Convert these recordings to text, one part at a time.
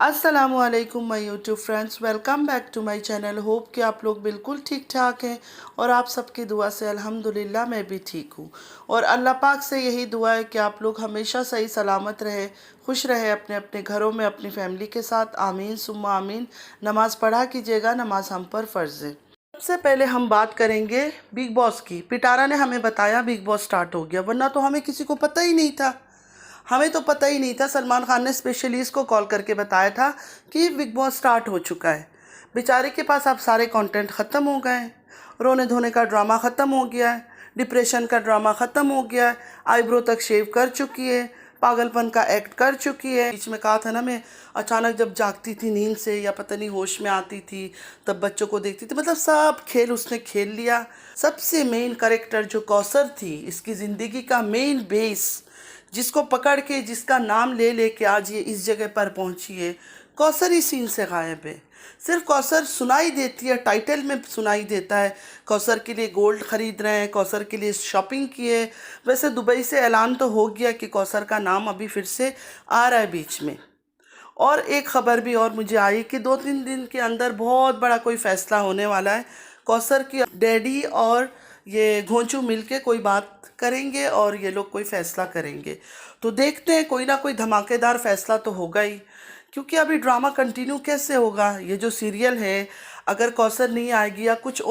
अस्सलामुअलैकुम my YouTube friends, welcome back to my channel. Hope कि आप लोग बिल्कुल ठीक ठाक हैं और आप सबकी दुआ से अल्हम्दुलिल्लाह मैं भी ठीक हूँ। और अल्लाह पाक से यही दुआ है कि आप लोग हमेशा सही सलामत रहें, खुश रहें अपने अपने घरों में अपनी फैमिली के साथ। आमीन सुम्मा आमीन। नमाज़ पढ़ा कीजिएगा, नमाज हम पर फ़र्ज़ है। सबसे पहले हम बात करेंगे बिग बॉस की। पिटारा ने हमें बताया बिग बॉस स्टार्ट हो गया, वरना तो हमें किसी को पता ही नहीं था। हमें तो पता ही नहीं था। सलमान खान ने स्पेशली इसको कॉल करके बताया था कि बिग बॉस स्टार्ट हो चुका है। बेचारे के पास अब सारे कंटेंट ख़त्म हो गए हैं। रोने धोने का ड्रामा ख़त्म हो गया है, डिप्रेशन का ड्रामा ख़त्म हो गया है, आईब्रो तक शेव कर चुकी है, पागलपन का एक्ट कर चुकी है। बीच में कहा था ना, मैं अचानक जब जागती थी नींद से या पता नहीं होश में आती थी तब बच्चों को देखती थी। मतलब सब खेल उसने खेल लिया। सबसे मेन करेक्टर जो कौसर थी, इसकी ज़िंदगी का मेन बेस, जिसको पकड़ के, जिसका नाम ले लेके आज ये इस जगह पर पहुंची है, कौसर ही सीन से गायब है। सिर्फ कौसर सुनाई देती है, टाइटल में सुनाई देता है। कौसर के लिए गोल्ड खरीद रहे हैं, कौसर के लिए शॉपिंग किए। वैसे दुबई से ऐलान तो हो गया कि कौसर का नाम अभी फिर से आ रहा है बीच में। और एक खबर भी और मुझे आई कि 2-3 दिन के अंदर बहुत बड़ा कोई फैसला होने वाला है। कौसर की डैडी और ये घोंचू मिलके कोई बात करेंगे और ये लोग कोई फैसला करेंगे। तो देखते हैं, कोई ना कोई धमाकेदार फैसला तो होगा ही। क्योंकि अभी ड्रामा कंटिन्यू कैसे होगा? ये जो सीरियल है, अगर कौसर नहीं आएगी या कुछ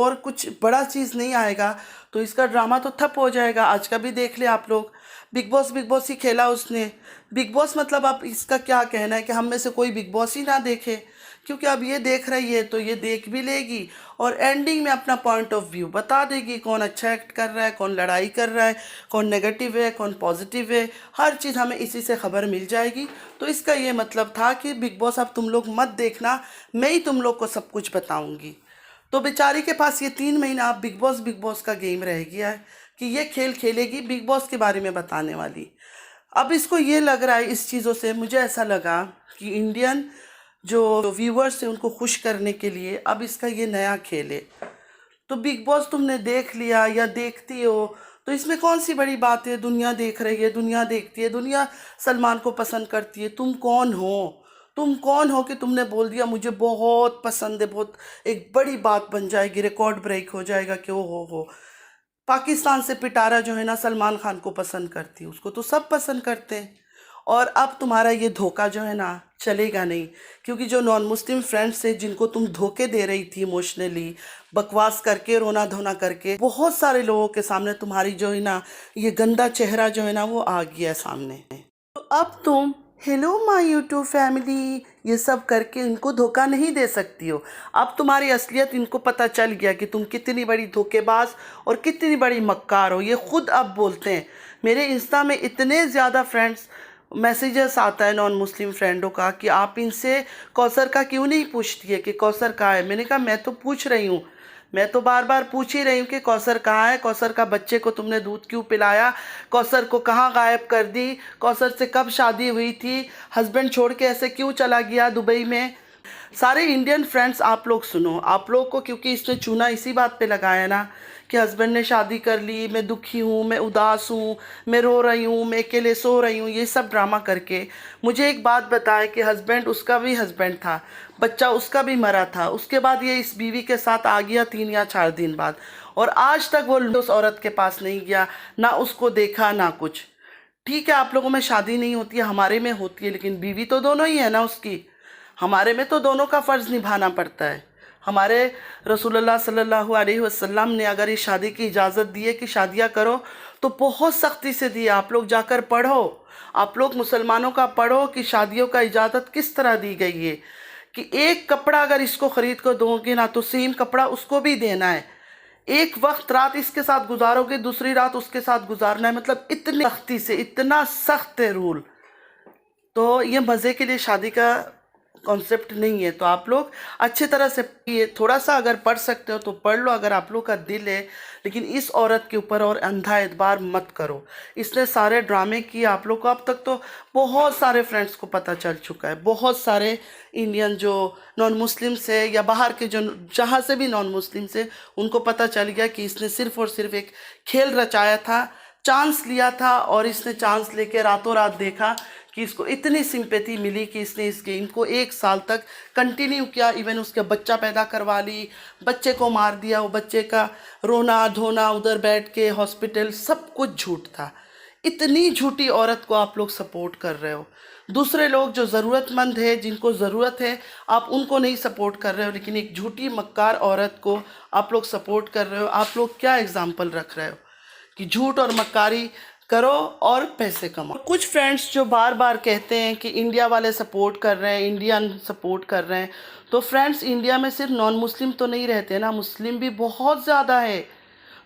बड़ा चीज़ नहीं आएगा तो इसका ड्रामा तो ठप हो जाएगा। आज का भी देख ले आप लोग, बिग बॉस ही खेला उसने। बिग बॉस मतलब आप इसका क्या कहना है कि हम में से कोई बिग बॉस ही ना देखे? क्योंकि अब ये देख रही है तो ये देख भी लेगी और एंडिंग में अपना पॉइंट ऑफ व्यू बता देगी। कौन अच्छा एक्ट कर रहा है, कौन लड़ाई कर रहा है, कौन नेगेटिव है, कौन पॉजिटिव है, हर चीज़ हमें इसी से खबर मिल जाएगी। तो इसका ये मतलब था कि बिग बॉस अब तुम लोग मत देखना, मैं ही तुम लोग को सब कुछ बताऊंगी। तो बेचारी के पास ये 3 महीना अब बिग बॉस का गेम रह गया है कि ये खेल खेलेगी, बिग बॉस के बारे में बताने वाली। अब इसको ये लग रहा है, इस चीज़ों से मुझे ऐसा लगा कि इंडियन जो व्यूवर्स हैं उनको खुश करने के लिए अब इसका ये नया खेल है। तो बिग बॉस तुमने देख लिया या देखती हो तो इसमें कौन सी बड़ी बात है? दुनिया देख रही है, दुनिया देखती है, दुनिया सलमान को पसंद करती है। तुम कौन हो? तुम कौन हो कि तुमने बोल दिया मुझे बहुत पसंद है? बहुत एक बड़ी बात बन जाएगी, रिकॉर्ड ब्रेक हो जाएगा कि ओ हो, पाकिस्तान से पिटारा जो है ना सलमान खान को पसंद करती है, उसको तो सब पसंद करते हैं। और अब तुम्हारा ये धोखा जो है ना चलेगा नहीं। क्योंकि जो नॉन मुस्लिम फ्रेंड्स है जिनको तुम धोखे दे रही थी इमोशनली, बकवास करके, रोना धोना करके, बहुत सारे लोगों के सामने तुम्हारी जो है ना ये गंदा चेहरा जो है ना वो आ गया है सामने। तो अब तुम हेलो माय यूट्यूब फैमिली ये सब करके इनको धोखा नहीं दे सकती हो। अब तुम्हारी असलियत इनको पता चल गया कि तुम कितनी बड़ी धोखेबाज और कितनी बड़ी मक्कार हो। ये खुद अब बोलते हैं। मेरे इंस्टा में इतने ज़्यादा फ्रेंड्स मैसेजेस आता है नॉन मुस्लिम फ्रेंडों का कि आप इनसे कौसर का क्यों नहीं पूछती है कि कौसर कहाँ है। मैंने कहा मैं तो पूछ रही हूँ, मैं तो बार बार पूछ ही रही हूँ कि कौसर कहाँ है, कौसर का बच्चे को तुमने दूध क्यों पिलाया, कौसर को कहाँ गायब कर दी, कौसर से कब शादी हुई थी, हस्बैंड छोड़ के ऐसे क्यों चला गया दुबई में। सारे इंडियन फ्रेंड्स आप लोग सुनो, आप लोग को क्योंकि इसने चूना इसी बात पे लगाया ना कि हस्बैंड ने शादी कर ली, मैं दुखी हूँ, मैं उदास हूँ, मैं रो रही हूँ, मैं अकेले सो रही हूँ, ये सब ड्रामा करके। मुझे एक बात बताए कि हस्बैंड उसका भी हस्बैंड था, बच्चा उसका भी मरा था, उसके बाद ये इस बीवी के साथ आ गया 3 या 4 दिन बाद, और आज तक वो उस औरत के पास नहीं गया, ना उसको देखा ना कुछ। ठीक है, आप लोगों में शादी नहीं होती है, हमारे में होती है, लेकिन बीवी तो दोनों ही है ना उसकी। हमारे में तो दोनों का फ़र्ज़ निभाना पड़ता है। हमारे रसूलुल्लाह सल्लल्लाहु अलैहि वसल्लम ने अगर इस शादी की इजाज़त दी है कि शादियाँ करो तो बहुत सख्ती से दी है। आप लोग जाकर पढ़ो, आप लोग मुसलमानों का पढ़ो कि शादियों का इजाज़त किस तरह दी गई है कि एक कपड़ा अगर इसको ख़रीद कर दोगे ना तो सेम कपड़ा उसको भी देना है। एक वक्त रात इसके साथ गुजारोगे, दूसरी रात उसके साथ गुजारना है। मतलब इतनी सख्ती से, इतना सख्त है रूल। तो ये मज़े के लिए शादी का कॉन्सेप्ट नहीं है। तो आप लोग अच्छे तरह से ये थोड़ा सा अगर पढ़ सकते हो तो पढ़ लो, अगर आप लोग का दिल है। लेकिन इस औरत के ऊपर और अंधा एतबार मत करो। इसने सारे ड्रामे किए आप लोग को। अब तक तो बहुत सारे फ्रेंड्स को पता चल चुका है, बहुत सारे इंडियन जो नॉन मुस्लिम से या बाहर के जो जहाँ से भी नॉन मुस्लिम से, उनको पता चल गया कि इसने सिर्फ और सिर्फ एक खेल रचाया था, चांस लिया था, और इसने चांस लेके रातों रात देखा कि इसको इतनी सिंपैथी मिली कि इसने इनको 1 साल तक कंटिन्यू किया। इवन उसके बच्चा पैदा करवा ली, बच्चे को मार दिया, वो बच्चे का रोना धोना, उधर बैठ के हॉस्पिटल, सब कुछ झूठ था। इतनी झूठी औरत को आप लोग सपोर्ट कर रहे हो। दूसरे लोग जो ज़रूरतमंद है, जिनको ज़रूरत है, आप उनको नहीं सपोर्ट कर रहे हो, लेकिन एक झूठी मक्कार औरत को आप लोग सपोर्ट कर रहे हो। आप लोग क्या एग्जाम्पल रख रहे हो कि झूठ और मक्कारी करो और पैसे कमाओ। कुछ फ्रेंड्स जो बार बार कहते हैं कि इंडिया वाले सपोर्ट कर रहे हैं, इंडियन सपोर्ट कर रहे हैं, तो फ्रेंड्स इंडिया में सिर्फ नॉन मुस्लिम तो नहीं रहते ना, मुस्लिम भी बहुत ज़्यादा है।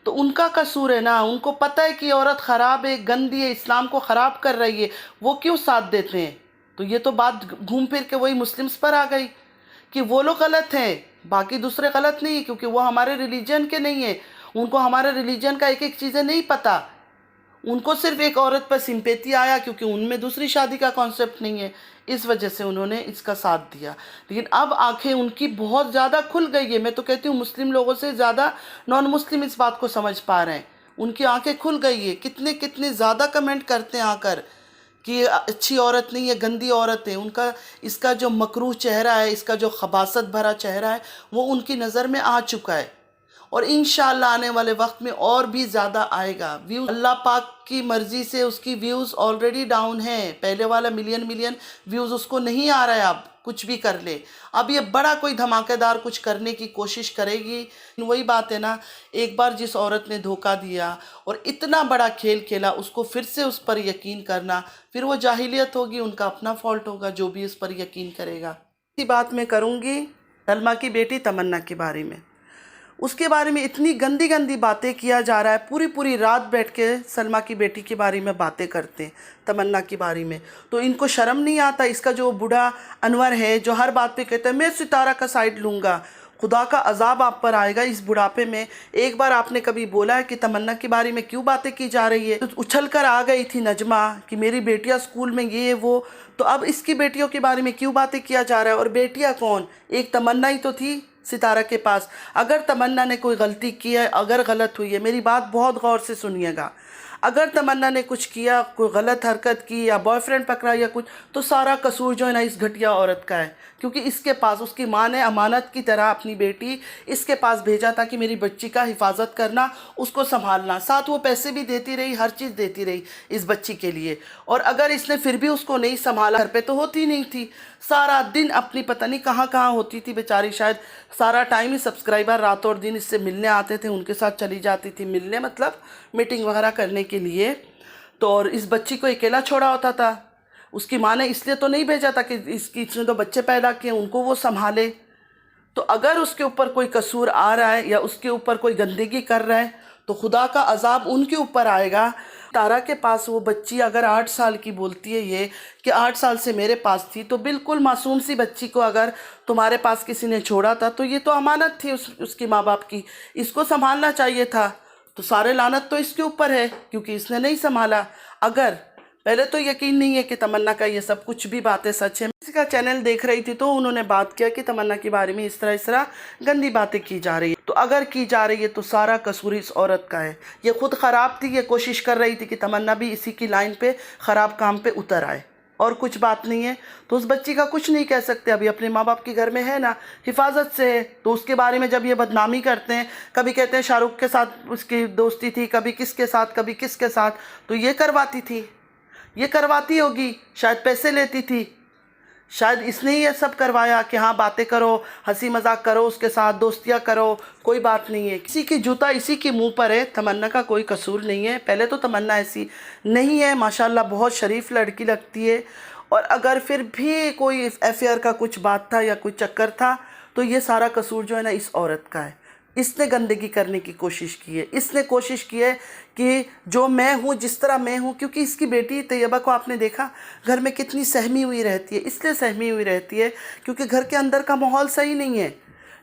तो उनका कसूर है ना, उनको पता है कि औरत ख़राब है, गंदी है, इस्लाम को ख़राब कर रही है, वो क्यों साथ देते हैं? तो ये तो बात घूम फिर के वही मुस्लिम्स पर आ गई कि वो लोग गलत हैं, बाकी दूसरे गलत नहीं है, क्योंकि वो हमारे रिलीजन के नहीं है, उनको हमारे रिलीजन का एक एक चीज़ें नहीं पता। उनको सिर्फ एक औरत पर सिंपैथी आया क्योंकि उनमें दूसरी शादी का कॉन्सेप्ट नहीं है, इस वजह से उन्होंने इसका साथ दिया। लेकिन अब आंखें उनकी बहुत ज़्यादा खुल गई है। मैं तो कहती हूँ मुस्लिम लोगों से ज़्यादा नॉन मुस्लिम इस बात को समझ पा रहे हैं। उनकी आंखें खुल गई है। कितने कितने ज़्यादा कमेंट करते हैं आकर कि ये अच्छी औरत नहीं है, गंदी औरत है। उनका इसका जो मकरूह चेहरा है, इसका जो खबासत भरा चेहरा है, वो उनकी नज़र में आ चुका है और इंशाअल्लाह आने वाले वक्त में और भी ज़्यादा आएगा। व्यूज़ अल्लाह पाक की मर्ज़ी से उसकी व्यूज़ ऑलरेडी डाउन है। पहले वाला मिलियन व्यूज़ उसको नहीं आ रहा है। अब कुछ भी कर ले, अब ये बड़ा कोई धमाकेदार कुछ करने की कोशिश करेगी। वही बात है ना, एक बार जिस औरत ने धोखा दिया और इतना बड़ा खेल खेला, उसको फिर से उस पर यकीन करना, फिर वो जाहिलियत होगी, उनका अपना फॉल्ट होगा जो भी उस पर यकीन करेगा। इसी बात मैं करूँगी सलमा की बेटी तमन्ना के बारे में। उसके बारे में इतनी गंदी गंदी बातें किया जा रहा है, पूरी पूरी रात बैठ के सलमा की बेटी के बारे में बातें करते हैं, तमन्ना के बारे में। तो इनको शर्म नहीं आता? इसका जो बूढ़ा अनवर है जो हर बात पे कहता है मैं सितारा का साइड लूँगा, खुदा का अजाब आप पर आएगा इस बुढ़ापे में। एक बार आपने कभी बोला है कि तमन्ना के बारे में क्यों बातें की जा रही है? तो उछल कर आ गई थी नजमा कि मेरी बेटियां स्कूल में ये वो, तो अब इसकी बेटियों के बारे में क्यों बातें किया जा रहा है? और बेटियां कौन? एक तमन्ना ही तो थी सितारा के पास। अगर तमन्ना ने कोई गलती की है, अगर गलत हुई है, मेरी बात बहुत गौर से सुनिएगा, अगर तमन्ना ने कुछ किया, कोई गलत हरकत की या बॉयफ्रेंड पकड़ा या कुछ, तो सारा कसूर जो है ना इस घटिया औरत का है। क्योंकि इसके पास उसकी माँ ने अमानत की तरह अपनी बेटी इसके पास भेजा था कि मेरी बच्ची का हिफाजत करना, उसको संभालना, साथ वो पैसे भी देती रही, हर चीज़ देती रही इस बच्ची के लिए। और अगर इसने फिर भी उसको नहीं संभाला, घर पे तो होती नहीं थी, सारा दिन अपनी पता नहीं कहाँ कहाँ होती थी बेचारी, शायद सारा टाइम ही सब्सक्राइबर रात और दिन इससे मिलने आते थे, उनके साथ चली जाती थी मिलने, मतलब मीटिंग वगैरह करने के लिए। तो और इस बच्ची को अकेला छोड़ा होता था। उसकी माँ ने इसलिए तो नहीं भेजा था कि इसने तो बच्चे पैदा किए, उनको वो संभाले। तो अगर उसके ऊपर कोई कसूर आ रहा है या उसके ऊपर कोई गंदगी कर रहा है तो खुदा का अजाब उनके ऊपर आएगा। तारा के पास वो बच्ची अगर 8 साल की बोलती है ये कि 8 साल से मेरे पास थी, तो बिल्कुल मासूम सी बच्ची को अगर तुम्हारे पास किसी ने छोड़ा था तो ये तो अमानत थी उसकी माँ बाप की, इसको संभालना चाहिए था। तो सारे लानत तो इसके ऊपर है क्योंकि इसने नहीं संभाला। अगर पहले तो यकीन नहीं है कि तमन्ना का ये सब कुछ भी बातें सच है। किसी का चैनल देख रही थी तो उन्होंने बात किया कि तमन्ना के बारे में इस तरह गंदी बातें की जा रही है। तो अगर की जा रही है तो सारा कसूर इस औरत का है। ये खुद ख़राब थी, ये कोशिश कर रही थी कि तमन्ना भी इसी की लाइन पे ख़राब काम पे उतर आए, और कुछ बात नहीं है। तो उस बच्ची का कुछ नहीं कह सकते, अभी अपने माँ बाप के घर में है ना, हिफाजत से है। तो उसके बारे में जब ये बदनामी करते हैं, कभी कहते हैं शाहरुख के साथ उसकी दोस्ती थी, कभी किसके साथ, कभी किसके साथ, तो ये करवाती थी, ये करवाती होगी, शायद पैसे लेती थी, शायद इसने ही ये सब करवाया कि हाँ बातें करो, हंसी मजाक करो, उसके साथ दोस्तियाँ करो, कोई बात नहीं है। किसी की जूता इसी के मुंह पर है, तमन्ना का कोई कसूर नहीं है। पहले तो तमन्ना ऐसी नहीं है, माशाल्लाह बहुत शरीफ लड़की लगती है। और अगर फिर भी कोई अफेयर का कुछ बात था या कोई चक्कर था तो ये सारा कसूर जो है ना इस औरत का है। इसने गंदगी करने की कोशिश की है, इसने कोशिश की है कि जो मैं हूँ, जिस तरह मैं हूँ, क्योंकि इसकी बेटी तैयबा को आपने देखा घर में कितनी सहमी हुई रहती है। इसलिए सहमी हुई रहती है क्योंकि घर के अंदर का माहौल सही नहीं है।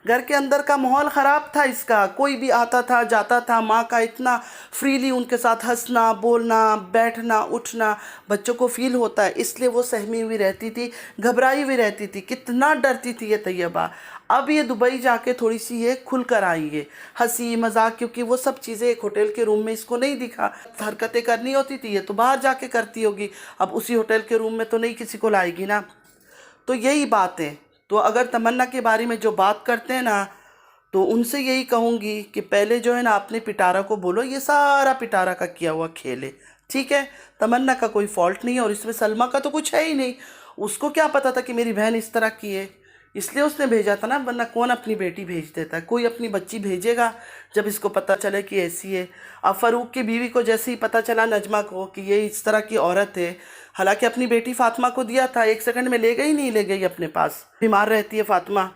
घर के अंदर का माहौल ख़राब था इसका, कोई भी आता था जाता था, माँ का इतना फ्रीली उनके साथ हंसना बोलना बैठना उठना बच्चों को फील होता है, इसलिए वो सहमी हुई रहती थी, घबराई हुई रहती थी, कितना डरती थी ये तैयबा। अब ये दुबई जाके थोड़ी सी ये खुल कर आई है, हंसी मजाक, क्योंकि वो सब चीज़ें एक होटल के रूम में इसको नहीं दिखा, हरकतें करनी होती थी ये तो बाहर जाके करती होगी, अब उसी होटल के रूम में तो नहीं किसी को लाएगी ना। तो यही बात है। तो अगर तमन्ना के बारे में जो बात करते हैं ना, तो उनसे यही कहूँगी कि पहले जो है ना अपने पिटारा को बोलो ये सारा पिटारा का किया हुआ खेल है, ठीक है। तमन्ना का कोई फॉल्ट नहीं है और इसमें सलमा का तो कुछ है ही नहीं। उसको क्या पता था कि मेरी बहन इस तरह की है, इसलिए उसने भेजा था ना, वरना कौन अपनी बेटी भेज देता है, कोई अपनी बच्ची भेजेगा जब इसको पता चले कि ऐसी है। अब फ़ारूक की बीवी को जैसे ही पता चला नजमा को कि ये इस तरह की औरत है, हालांकि अपनी बेटी फातिमा को दिया था, 1 सेकंड में ले गई नहीं ले गई अपने पास, बीमार रहती है फातिमा,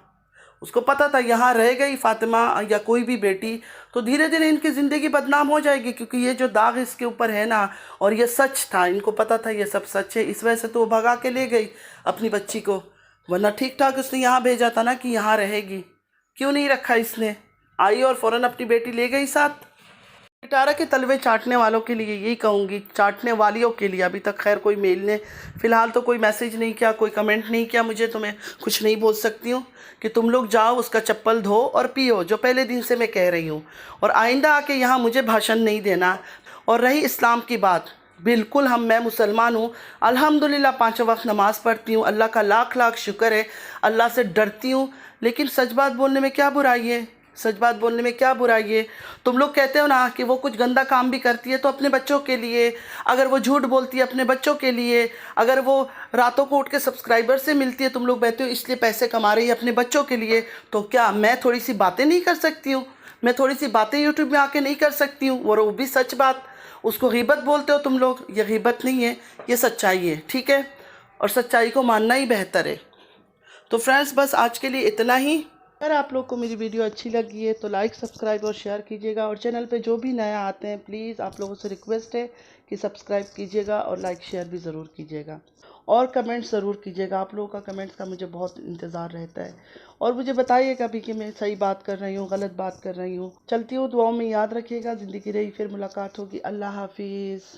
उसको पता था यहाँ रह गई फातिमा या कोई भी बेटी तो धीरे धीरे इनकी ज़िंदगी बदनाम हो जाएगी, क्योंकि ये जो दाग इसके ऊपर है ना, और ये सच था, इनको पता था ये सब सच है, इस वजह से तो वो भगा के ले गई अपनी बच्ची को, वरना ठीक ठाक उसने यहाँ भेजा था ना कि यहाँ रहेगी, क्यों नहीं रखा इसने, आई और फ़ौरन अपनी बेटी ले गई साथ। पिटारा के तलवे चाटने वालों के लिए यही कहूँगी, चाटने वालियों के लिए, अभी तक खैर कोई मेल ने फ़िलहाल तो कोई मैसेज नहीं किया, कोई कमेंट नहीं किया मुझे, तो मैं कुछ नहीं बोल सकती हूँ कि तुम लोग जाओ उसका चप्पल धो और पियो, जो पहले दिन से मैं कह रही हूँ, और आइंदा आके यहाँ मुझे भाषण नहीं देना। और रही इस्लाम की बात, बिल्कुल मैं मुसलमान हूँ, अल्हम्दुलिल्लाह 5 वक्त नमाज़ पढ़ती हूँ, अल्लाह का लाख लाख शुक्र है, अल्लाह से डरती हूँ, लेकिन सच बात बोलने में क्या बुराई है, सच बात बोलने में क्या बुराई है। तुम लोग कहते हो ना कि वो कुछ गंदा काम भी करती है तो अपने बच्चों के लिए, अगर वो झूठ बोलती है अपने बच्चों के लिए, अगर वो रातों को उठ के सब्सक्राइबर से मिलती है, तुम लोग कहते हो इसलिए पैसे कमा रही है अपने बच्चों के लिए, तो क्या मैं थोड़ी सी बातें नहीं कर सकती हूँ, मैं थोड़ी सी बातें यूट्यूब में आके नहीं कर सकती हूँ, और वो भी सच बात। उसको गीबत बोलते हो तुम लोग, ये गीबत नहीं है, ये सच्चाई है, ठीक है, और सच्चाई को मानना ही बेहतर है। तो फ्रेंड्स बस आज के लिए इतना ही। अगर आप लोग को मेरी वीडियो अच्छी लगी है तो लाइक सब्सक्राइब और शेयर कीजिएगा, और चैनल पे जो भी नया आते हैं प्लीज़ आप लोगों से रिक्वेस्ट है कि सब्सक्राइब कीजिएगा और लाइक शेयर भी ज़रूर कीजिएगा, और कमेंट्स ज़रूर कीजिएगा, आप लोगों का कमेंट्स का मुझे बहुत इंतज़ार रहता है, और मुझे बताइएगा भी कि मैं सही बात कर रही हूँ गलत बात कर रही हूँ। चलती हूँ, दुआओं में याद रखिएगा, ज़िंदगी रही फिर मुलाकात होगी, अल्लाह हाफिज़।